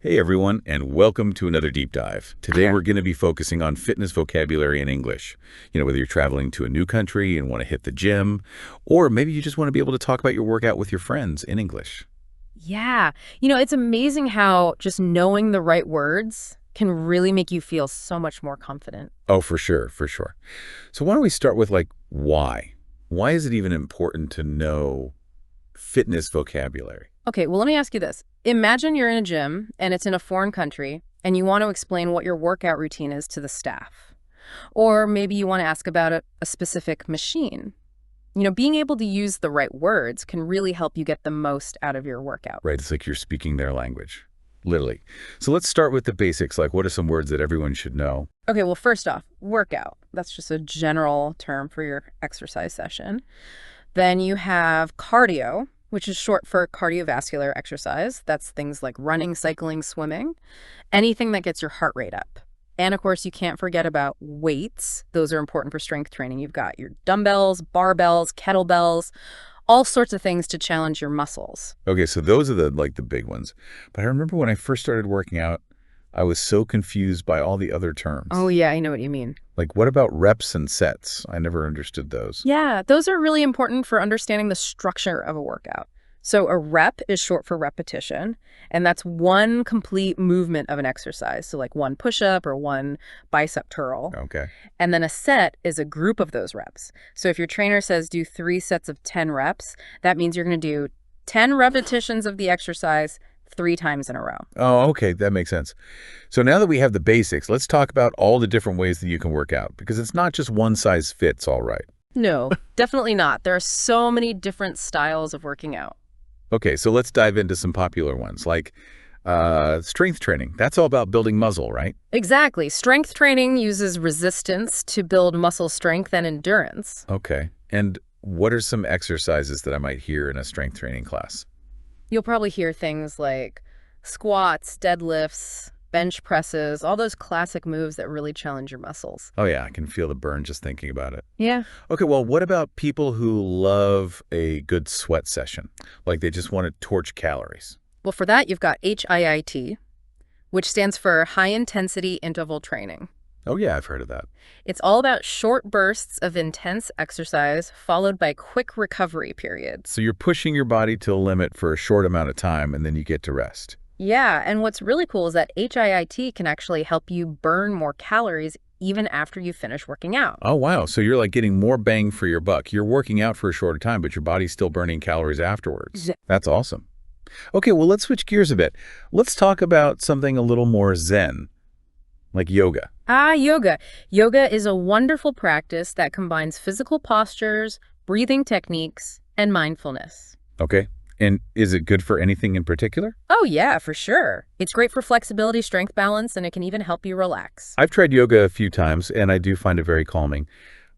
Hey everyone, and welcome to another deep dive. Today Okay. we're going to be focusing on fitness vocabulary in English. Whether you're traveling to a new country and want to hit the gym, or maybe you just want to be able to talk about your workout with your friends in English. Yeah. It's amazing how just knowing the right words can really make you feel so much more confident. Oh, for sure, for sure. So why don't we start with why? Why is it even important to know fitness vocabulary? Okay, well, let me ask you this. Imagine you're in a gym and it's in a foreign country and you want to explain what your workout routine is to the staff. Or maybe you want to ask about a specific machine. Being able to use the right words can really help you get the most out of your workout. Right, it's like you're speaking their language, literally. So let's start with the basics, like what are some words that everyone should know? Okay, well, first off, workout. That's just a general term for your exercise session. Then you have cardio, which is short for cardiovascular exercise. That's things like running, cycling, swimming, anything that gets your heart rate up. And of course, you can't forget about weights. Those are important for strength training. You've got your dumbbells, barbells, kettlebells, all sorts of things to challenge your muscles. Okay, so those are the big ones. But I remember when I first started working out, I was so confused by all the other terms. Oh, yeah, I know what you mean. Like, what about reps and sets? I never understood those. Yeah, those are really important for understanding the structure of a workout. So a rep is short for repetition, and that's one complete movement of an exercise. So like one push-up or one bicep curl. Okay. And then a set is a group of those reps. So if your trainer says do 3 sets of 10 reps, that means you're going to do 10 repetitions of the exercise 3 times in a row. Oh, okay, that makes sense. So now that we have the basics, let's talk about all the different ways that you can work out, because it's not just one size fits all right. No, definitely not. There are so many different styles of working out. Okay, so let's dive into some popular ones, like strength training. That's all about building muscle, right? Exactly. Strength training uses resistance to build muscle strength and endurance. Okay. And what are some exercises that I might hear in a strength training class? You'll probably hear things like squats, deadlifts, bench presses, all those classic moves that really challenge your muscles. Oh, yeah, I can feel the burn just thinking about it. Yeah. Okay, well, what about people who love a good sweat session? Like they just want to torch calories. Well, for that, you've got HIIT, which stands for High Intensity Interval Training. Oh, yeah, I've heard of that. It's all about short bursts of intense exercise followed by quick recovery periods. So you're pushing your body to a limit for a short amount of time, and then you get to rest. Yeah, and what's really cool is that HIIT can actually help you burn more calories even after you finish working out. Oh, wow. So you're like getting more bang for your buck. You're working out for a shorter time, but your body's still burning calories afterwards. That's awesome. Okay, well, let's switch gears a bit. Let's talk about something a little more zen, like yoga. Yoga. Yoga is a wonderful practice that combines physical postures, breathing techniques, and mindfulness. Okay. And is it good for anything in particular? Oh, yeah, for sure. It's great for flexibility, strength balance, and it can even help you relax. I've tried yoga a few times, and I do find it very calming.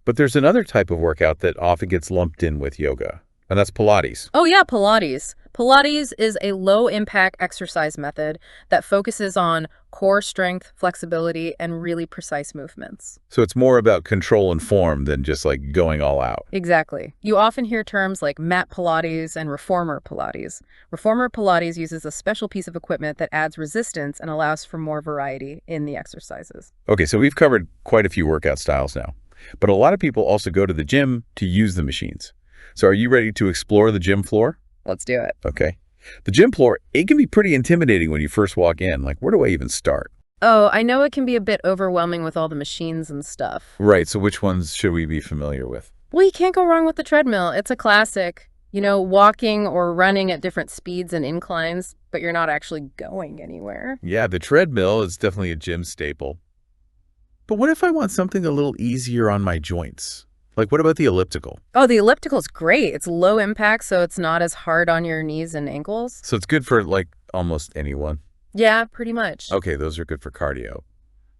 But there's another type of workout that often gets lumped in with yoga, and that's Pilates. Oh, yeah, Pilates. Pilates is a low-impact exercise method that focuses on core strength, flexibility, and really precise movements. So it's more about control and form than just like going all out. Exactly. You often hear terms like mat Pilates and reformer Pilates. Reformer Pilates uses a special piece of equipment that adds resistance and allows for more variety in the exercises. Okay, so we've covered quite a few workout styles now, but a lot of people also go to the gym to use the machines. So are you ready to explore the gym floor? Let's do it. Okay. The gym floor, it can be pretty intimidating when you first walk in. Like, where do I even start? Oh, I know it can be a bit overwhelming with all the machines and stuff. Right, so which ones should we be familiar with? Well, you can't go wrong with the treadmill. It's a classic. Walking or running at different speeds and inclines, but you're not actually going anywhere. Yeah, the treadmill is definitely a gym staple. But what if I want something a little easier on my joints? Like, what about the elliptical? Oh, the elliptical is great. It's low impact, so it's not as hard on your knees and ankles. So it's good for, like, almost anyone. Yeah, pretty much. Okay, those are good for cardio.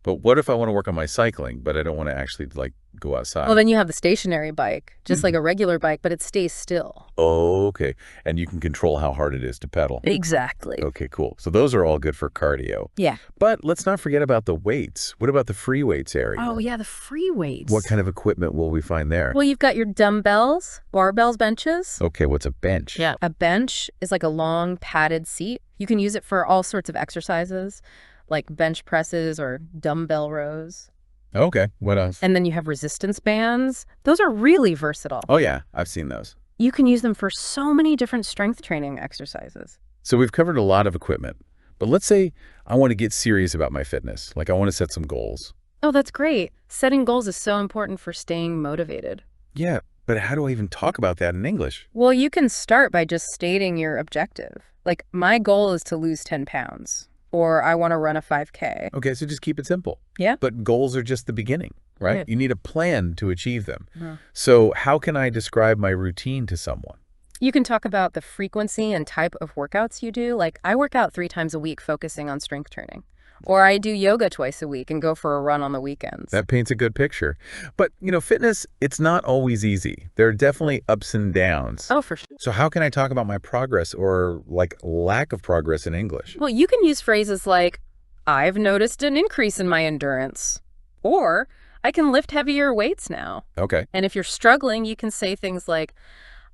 But what if I want to work on my cycling, but I don't want to actually, like, go outside? Well, then you have the stationary bike, just like a regular bike, but it stays still. Oh, okay. And you can control how hard it is to pedal. Exactly. Okay, cool. So those are all good for cardio. Yeah. But let's not forget about the weights. What about the free weights area? Oh, yeah, the free weights. What kind of equipment will we find there? Well, you've got your dumbbells, barbells, benches. Okay, what's a bench? Yeah. A bench is like a long padded seat. You can use it for all sorts of exercises, like bench presses or dumbbell rows. Okay, what else? And then you have resistance bands. Those are really versatile. Oh, yeah, I've seen those. You can use them for so many different strength training exercises. So we've covered a lot of equipment. But let's say I want to get serious about my fitness. Like I want to set some goals. Oh, that's great. Setting goals is so important for staying motivated. Yeah, but how do I even talk about that in English? Well, you can start by just stating your objective. Like, my goal is to lose 10 pounds. Or I want to run a 5K. Okay, so just keep it simple. Yeah. But goals are just the beginning, right? Yeah. You need a plan to achieve them. Yeah. So how can I describe my routine to someone? You can talk about the frequency and type of workouts you do. Like, I work out 3 times a week focusing on strength training. Or I do yoga twice a week and go for a run on the weekends. That paints a good picture. But, fitness, it's not always easy. There are definitely ups and downs. Oh, for sure. So how can I talk about my progress or, like, lack of progress in English? Well, you can use phrases like, I've noticed an increase in my endurance. Or, I can lift heavier weights now. Okay. And if you're struggling, you can say things like,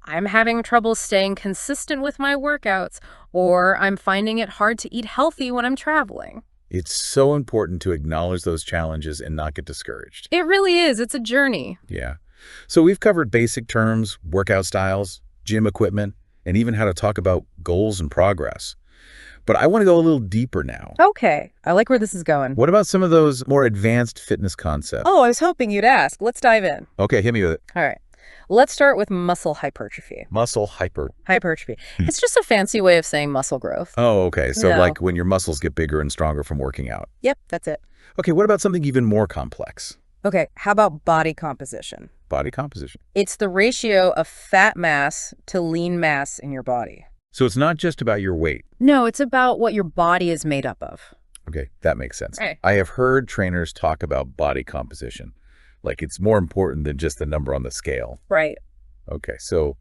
I'm having trouble staying consistent with my workouts, or I'm finding it hard to eat healthy when I'm traveling. It's so important to acknowledge those challenges and not get discouraged. It really is. It's a journey. Yeah. So we've covered basic terms, workout styles, gym equipment, and even how to talk about goals and progress. But I want to go a little deeper now. Okay. I like where this is going. What about some of those more advanced fitness concepts? Oh, I was hoping you'd ask. Let's dive in. Okay, hit me with it. All right. Let's start with muscle hypertrophy. Muscle hyper. Hypertrophy. It's just a fancy way of saying muscle growth. Oh, okay. So No. like when your muscles get bigger and stronger from working out. Yep, that's it. Okay, what about something even more complex? Okay, how about body composition? Body composition. It's the ratio of fat mass to lean mass in your body. So it's not just about your weight. No, it's about what your body is made up of. Okay, that makes sense. Right. I have heard trainers talk about body composition. Like it's more important than just the number on the scale. Right. Okay, so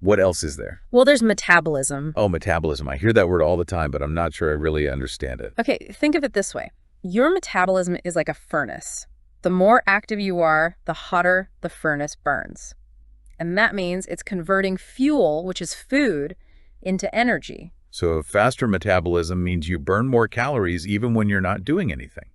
what else is there? Well, there's metabolism. Oh, metabolism. I hear that word all the time, but I'm not sure I really understand it. Okay, think of it this way. Your metabolism is like a furnace. The more active you are, the hotter the furnace burns. And that means it's converting fuel, which is food, into energy. So faster metabolism means you burn more calories even when you're not doing anything.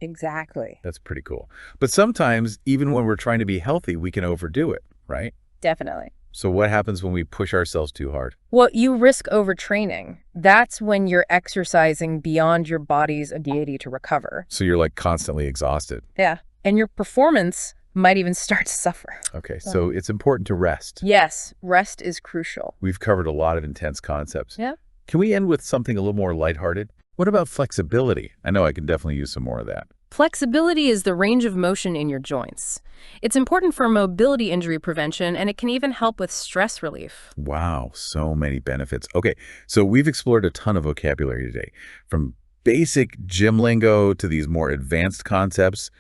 Exactly. That's pretty cool. But sometimes, even when we're trying to be healthy, we can overdo it, right? Definitely. So what happens when we push ourselves too hard? Well, you risk overtraining. That's when you're exercising beyond your body's ability to recover. So you're like constantly exhausted. Yeah. And your performance might even start to suffer. Okay, so it's important to rest. Yes, rest is crucial. We've covered a lot of intense concepts. Yeah. Can we end with something a little more lighthearted? What about flexibility? I know I can definitely use some more of that. Flexibility is the range of motion in your joints. It's important for mobility injury prevention, and it can even help with stress relief. Wow, so many benefits. Okay, so we've explored a ton of vocabulary today, from basic gym lingo to these more advanced concepts.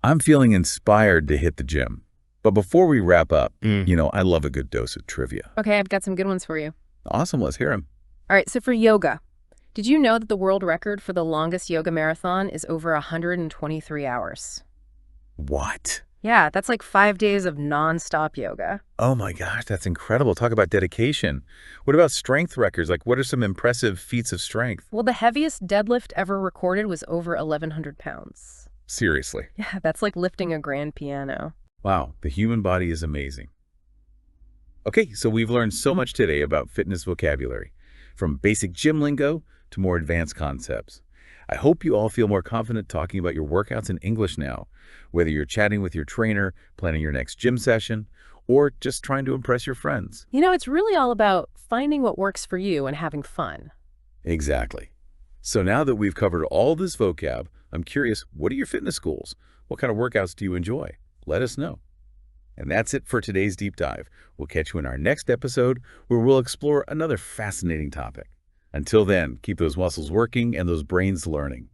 I'm feeling inspired to hit the gym. But before we wrap up, I love a good dose of trivia. Okay, I've got some good ones for you. Awesome, let's hear them. All right, so for yoga, did you know that the world record for the longest yoga marathon is over 123 hours? What? Yeah, that's like 5 days of nonstop yoga. Oh my gosh, that's incredible. Talk about dedication. What about strength records? Like, what are some impressive feats of strength? Well, the heaviest deadlift ever recorded was over 1,100 pounds. Seriously. Yeah, that's like lifting a grand piano. Wow, the human body is amazing. Okay, so we've learned so much today about fitness vocabulary, from basic gym lingo to more advanced concepts. I hope you all feel more confident talking about your workouts in English now, whether you're chatting with your trainer, planning your next gym session, or just trying to impress your friends. You know, it's really all about finding what works for you and having fun. Exactly. So now that we've covered all this vocab, I'm curious, what are your fitness goals? What kind of workouts do you enjoy? Let us know. And that's it for today's deep dive. We'll catch you in our next episode where we'll explore another fascinating topic. Until then, keep those muscles working and those brains learning.